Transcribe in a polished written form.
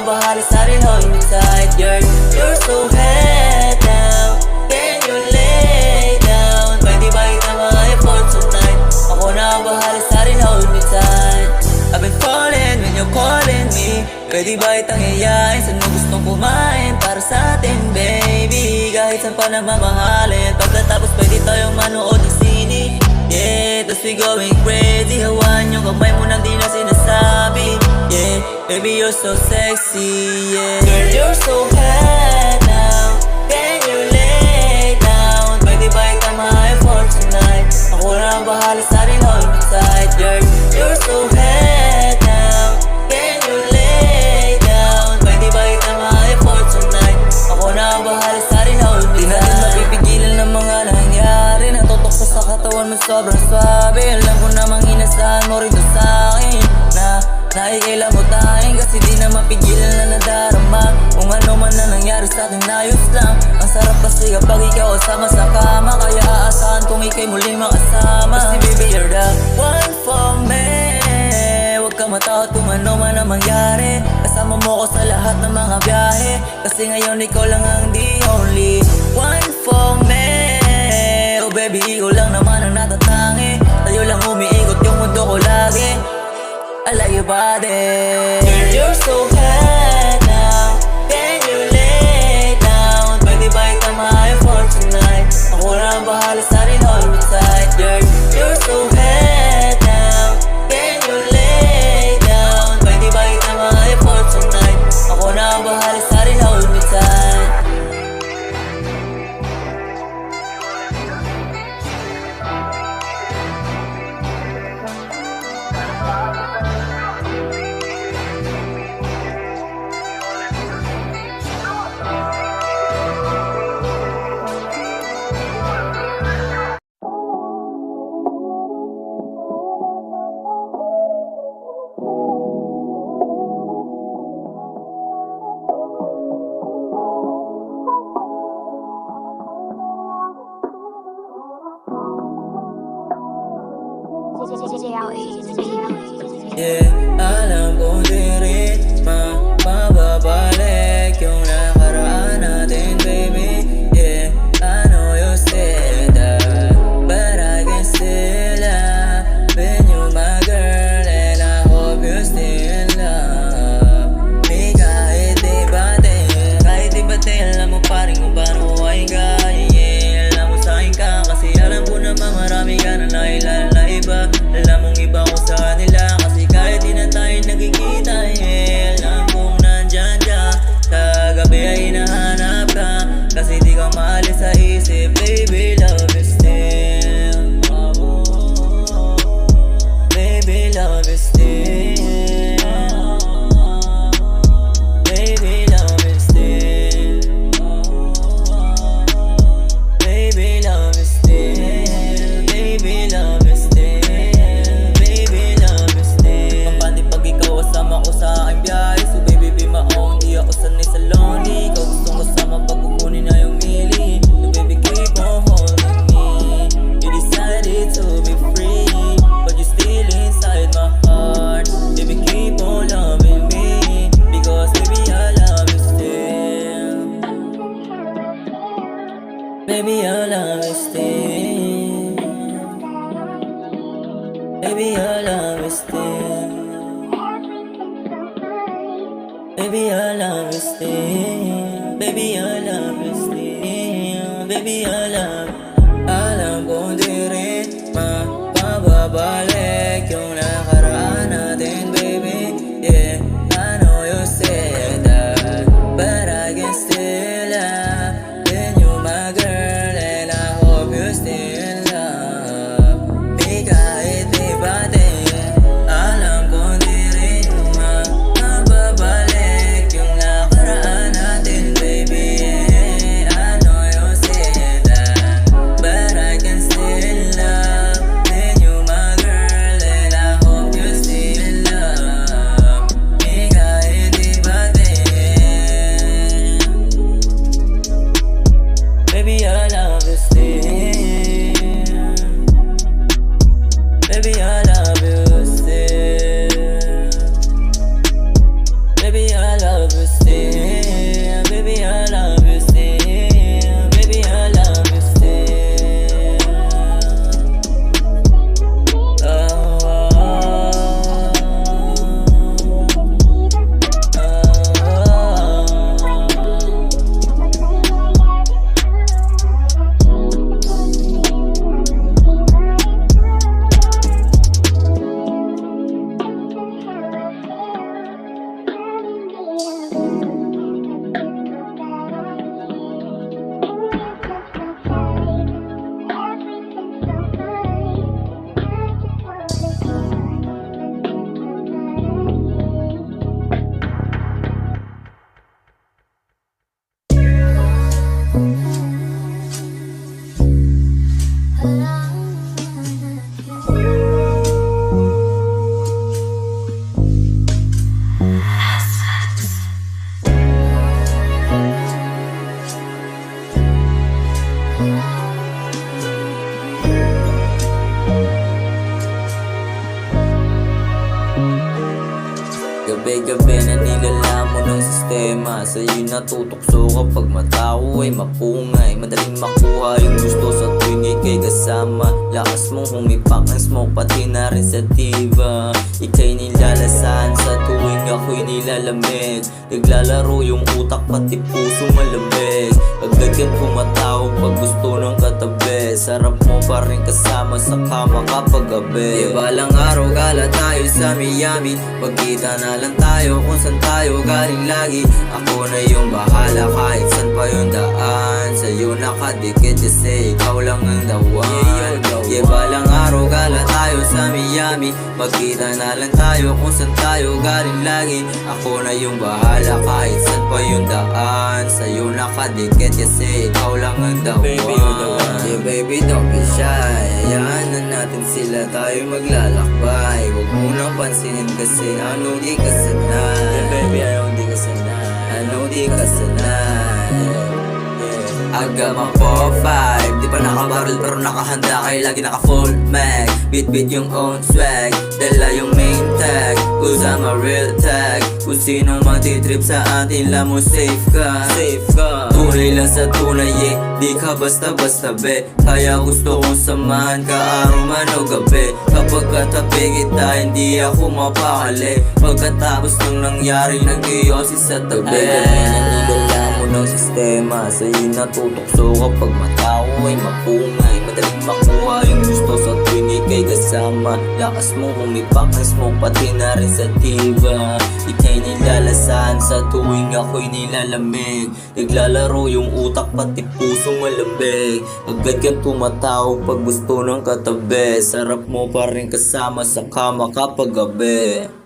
nang bahala sa rin, hold me tight. You're so head down, can you lay down? Pwede ba itama effort tonight? Ako na ang bahala sa rin, hold me tight. I've been falling when you're calling me. Pwede ba itang yayain? Saan mo gustong kumain? Para sa atin baby, kahit saan pa na mamahalin. Pagkatapos pwede tayong manood ng sine. Yeah, tas we going crazy. Hawaan yung kamay mo nang di na sinasabi. Yeah, baby you're so sexy. Yeah, girl you're so head now, can you lay down? Pwede ba itama effort tonight? Ako na ang bahala sa rin, hold me tight. Girl you're so head now, can you lay down? Pwede ba itama effort tonight? Ako na ang bahala sa rin, hold me tight. Di natin mapipigilan ng mga nangyari. Natutok sa katawan mo sobrang swabe. Alam ko namang inasahan mo rito sa'kin na naikailan mo tayong, kasi di na mapigilan na nadarama. Kung ano man na nangyari sa'tin ayos lang. Ang sarap kasi kapag ikaw kasama sa kama. Kaya aasahan kung ika'y muling makasama. Kasi baby you're the one for me. Huwag ka matakot kung ano man ang mangyari. Kasama mo ko sa lahat ng mga biyahe. Kasi ngayon ikaw lang ang the only one for me. Oh baby ikaw lang naman ang natatangi. Tayo lang umiikot yung mundo ko lagi. I like your body. Girl, you're so head now, can you lay down? Pwede ba itama effort tonight? Ako na ang bahala sa rin, hold me tight. Girl, you're so head now, can you lay down? Pwede ba itama effort tonight? Ako na ang bahala sa rin, hold me tight. Yeah, alam kong di rin mababalik yung nakaraan natin, baby. Yeah, I know you said that, but I can still love when you're my girl, and I hope you still love me. Kahit di bate, alam mo pa rin kung paano ko ay kaya. Alam mo sa'kin ka, kasi alam ko naman marami ka na nakilala na iba. Alam mong iba ko sa kanila, kasi kahit di na tayo nagkikita, yeah. Alam kong nandyan ka, kagabi ay hinahanap ka, kasi di ka maalis sa isip. Baby, love you still. Baby, love you still. Baby, love you still. Baby, love you still. Baby, love you still. Baby, love you still. Kampante pag ikaw kasama ko sa aking biyahe. So baby, be my own. Di ako sanay sa lonely. Ikaw gustong kasama pag kukunin na yung mili. So baby, keep on holding me. You decided to be free, but you're still inside my heart. Baby, keep on loving me, because baby, I love you still. Baby, I love you still. Baby, I love you still. Baby, I love you still. Baby, I love you still. Baby, I love. Alam kong di rin mababalik yung nakaraan natin, baby. Yeah, I know you said that, but I can still love when you're my girl, and I hope you still love me. Kahit di bate, alam kong di rin mababalik yung nakaraan natin, baby. Yeah, I know you said that, but I can still love when you're my girl. love you still. Baby, I love you still. Baby, I love you still. Oh, gabi-gabi na nilalamon ng sistema. Sa'yo'y natutokso kapag mata ko ay mapungay. Madaling makuha yung gusto sa tuwing ika'y kasama. Lakas mong humipak ng smoke pati na rin sa diva. Ika'y nilalasan sa tuwing ako'y nilalamig. Naglalaro yung utak pati puso malamig. Agad kang pumatawag pag gusto ng katabi. Sarap mo pa rin kasama sa kama kapag gabi. Di balang araw gala tayo sa Miami. Pagkita na lang tayo kung saan tayo galing lagi. Ako na yung bahala kahit saan pa yung daan. Sa'yo nakadikit kasi ikaw lang ang the one. Yeah, balang araw gala tayo sa Miami. Pagkita na lang tayo kung saan tayo galing lagi. Ako na yung bahala kahit saan pa yung daan. Sa'yo nakadikit kasi ikaw lang ang the one. Yeah baby, don't be shy. Hayaan na natin sila, tayo maglalakbay. Huwag mo nang pansinin kasi ano di ka sanay. Yeah baby, ano di ka sanay. Ano di ka sanay. I got my 4-5. Di pa nakabarrel pero nakahanda kayo lagi naka full mag. Beat yung own swag. Dala yung main tag. Cause I'm a real tag. Kung sinong magtitrip sa atin lang mo safe ka. Tunay lang sa tunay eh. Di ka basta-basta be. Kaya gusto kong samahan ka araw man o gabi. Kapag katabi kita hindi ako mapakali. Pagkatapos ng nangyari nag-iyosi sa tabi. Nanilala mo ng sistema. Sa'yo natutokso kapag mata ko ay mapungay. Madaling makuha yung gusto sa tuwing ika'y kasama. Lakas mong humipak ng smoke pati na rin sa diva. Ika'y nilalasan sa tuwing ako'y nilalamig. Naglalaro yung utak pati puso malambig. Agad kang tumatawag pag gusto ng katabi. Sarap mo pa rin kasama sa kama kapag gabi.